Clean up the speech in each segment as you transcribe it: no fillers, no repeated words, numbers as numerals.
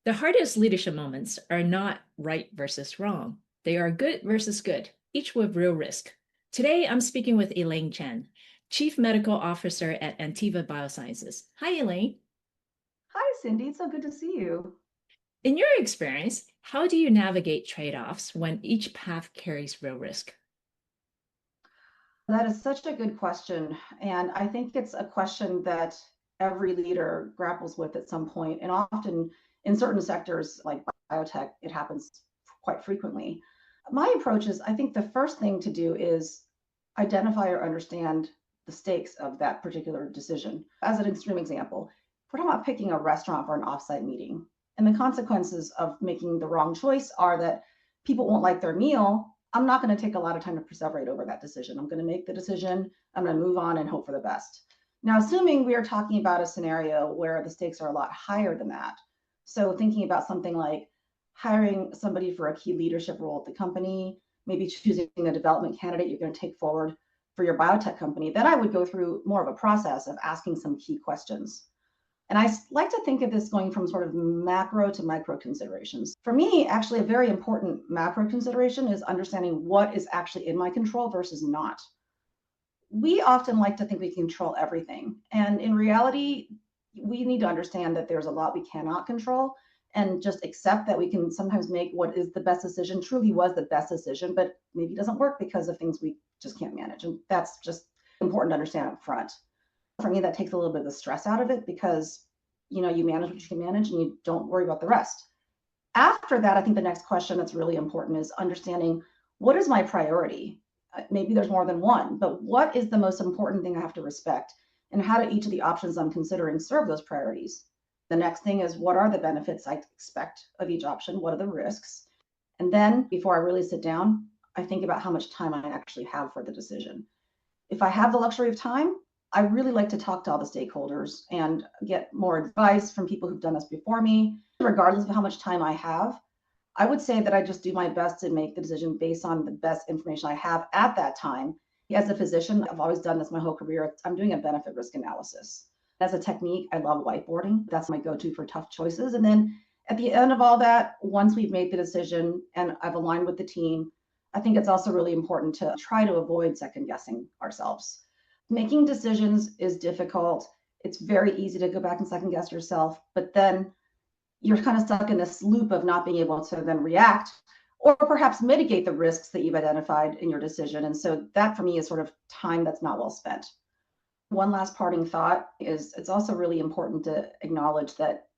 The hardest leadership moments are not right versus wrong. They are good versus good, each with real risk. Today, I'm speaking with Elaine Chien, Chief Medical Officer at Antiva Biosciences. Hi, Elaine. Hi, Cindy. It's so good to see you. In your experience, how do you navigate trade-offs when each path carries real risk? That is such a good question. And I think it's a question that every leader grapples with at some point. And often in certain sectors like biotech, it happens quite frequently. My approach is I think the first thing to do is identify or understand the stakes of that particular decision. As an extreme example, if we're talking about picking a restaurant for an offsite meeting, and the consequences of making the wrong choice are that people won't like their meal. I'm not going to take a lot of time to perseverate over that decision. I'm going to make the decision. I'm going to move on and hope for the best. Now, assuming we are talking about a scenario where the stakes are a lot higher than that. So thinking about something like hiring somebody for a key leadership role at the company, maybe choosing a development candidate you're going to take forward for your biotech company, then I would go through more of a process of asking some key questions. And I like to think of this going from sort of macro to micro considerations. For me, actually, a very important macro consideration is understanding what is actually in my control versus not. We often like to think we control everything. And in reality, we need to understand that there's a lot we cannot control and just accept that we can sometimes make what is the best decision truly was the best decision, but maybe doesn't work because of things we just can't manage. And that's just important to understand up front. For me, that takes a little bit of the stress out of it because you manage what you can manage and you don't worry about the rest. After that, I think the next question that's really important is understanding what is my priority. Maybe there's more than one, but what is the most important thing I have to respect, and how do each of the options I'm considering serve those priorities? The next thing is, what are the benefits I expect of each option? What are the risks? And then before I really sit down, I think about how much time I actually have for the decision. If I have the luxury of time, I really like to talk to all the stakeholders and get more advice from people who've done this before me, regardless of how much time I have. I would say that I just do my best to make the decision based on the best information I have at that time. As a physician, I've always done this my whole career. I'm doing a benefit risk analysis. As a technique, I love whiteboarding. That's my go-to for tough choices. And then at the end of all that, once we've made the decision and I've aligned with the team, I think it's also really important to try to avoid second guessing ourselves. Making decisions is difficult. It's very easy to go back and second guess yourself, but then you're kind of stuck in this loop of not being able to then react or perhaps mitigate the risks that you've identified in your decision. And so that for me is sort of time that's not well spent. One last parting thought is it's also really important to acknowledge that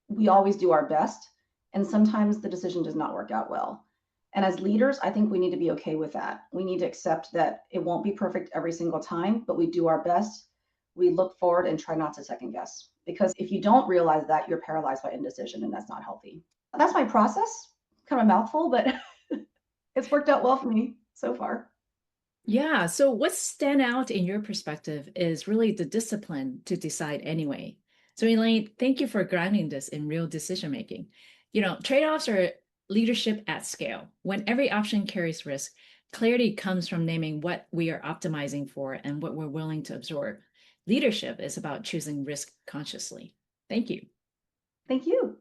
we always do our best, and sometimes the decision does not work out well. And as leaders, I think we need to be okay with that. We need to accept that it won't be perfect every single time, but we do our best. We look forward and try not to second guess. Because if you don't realize that, you're paralyzed by indecision, and that's not healthy. That's my process. Kind of a mouthful, but it's worked out well for me so far. Yeah, so what's stand out in your perspective is really the discipline to decide anyway. So Elaine, thank you for grounding this in real decision making. Trade-offs are leadership at scale. When every option carries risk, clarity comes from naming what we are optimizing for and what we're willing to absorb. Leadership is about choosing risk consciously. Thank you. Thank you.